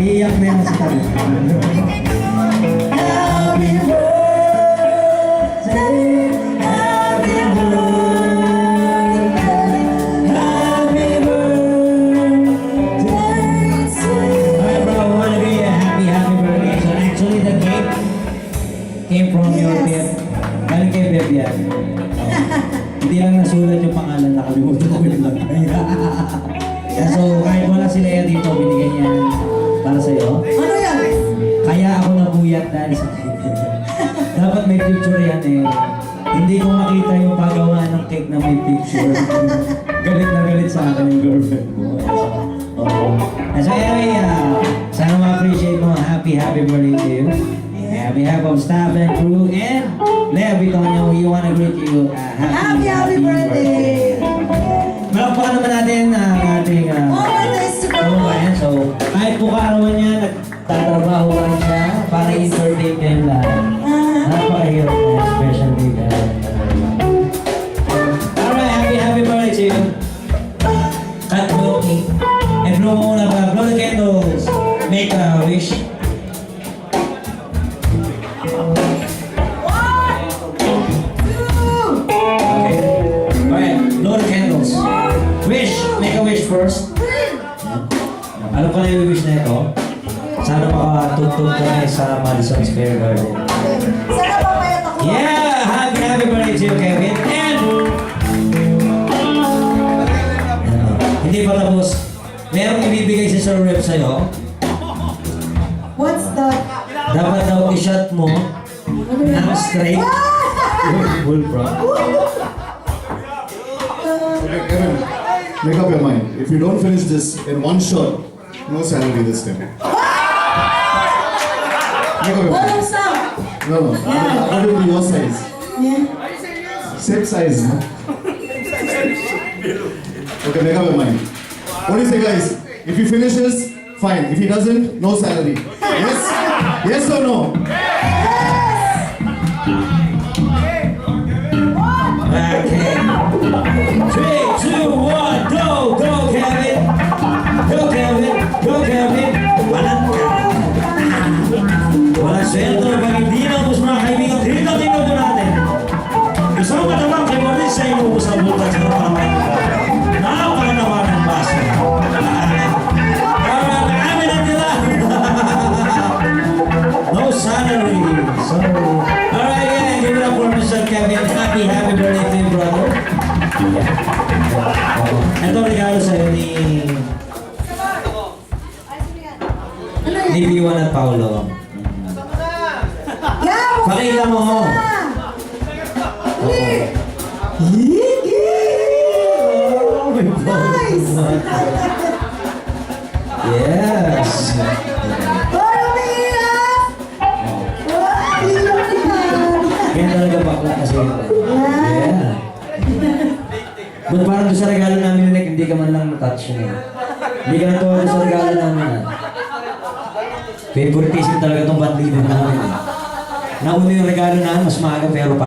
Iiyak na yan si Kami. Happy birthday, happy birthday, happy birthday to you. Alright bro, we wanna be a happy birthday. So actually the cake came from your Pip. Galing kay Pip yan. Hindi lang nasulat yung pangalan, nakalimutan ko yung lagay. So kahit wala sila yan dito, binigyan niya para sa'yo. Ano yan? Kaya ako nabuyat dahil sa cake. Dapat may picture yan eh. Hindi ko makita yung paggawa ng cake na may picture. Galit na galit sa akin yung girlfriend mo. So anyway, sana ma-appreciate mo. Happy birthday to you. On behalf of staff and crew and Lea Bitonio, we want to greet you Happy birthday! Malakpakan naman natin ang ating kababayan. So, kahit po kaarawan niya, nagtatrabaho ka rin siya para entertain kayo lahat. Napakahirap na, especially ka. Alright, happy birthday to you. Cut blow cake. And blow mo muna ba? Blow the candles. Make a wish. First, alam ko na yung wish na ito. Sana makatugtog kami sa Madison Square Garden. Sana pamayat ako. Yeah! Happy birthday to you, Kevin. And hindi pa tapos. Merong ibibigay si Sir Rep sa'yo. What's that? Dapat daw i-shot mo ng straight. Bull, bro. Kevin, make up your mind. If you don't finish this in one shot, no salary this time. Make up your mind. Walang sound. No. That will be your size. Yeah. Same size. No? Okay, make up your mind. What do you say, guys? If he finishes, fine. If he doesn't, no salary. Yes? Yes or no? Okay. 3, 2, 1, go, Kevin! Go, Kevin! Go, Kevin! Walang sweldo pag hindi na ubos mga kaibigan. Tingnan po natin. Gusto mo matamang kay Morris sa inubos ang butas ng mga napakanawa ng baso. Parang amin na nila. No salary. So, alright, yeah, give it up for Mr. Kevin. Happy birthday to you, brother. Ito regalo sa'yo ni Biwan at Paolo. Yeah! Pakita mo ho. Oh my God. Nice! Yes. Parang umiiyak! Iiyak na. Kaya talaga bakla kasi. Yeah. But parang doon sa regalo namin Nick, hindi ka man lang na-touch niya. Hindi ka natuwa doon sa regalo namin. Favoritism talaga itong bandidin namin. Nauna yung regalo namin, mas maaga pero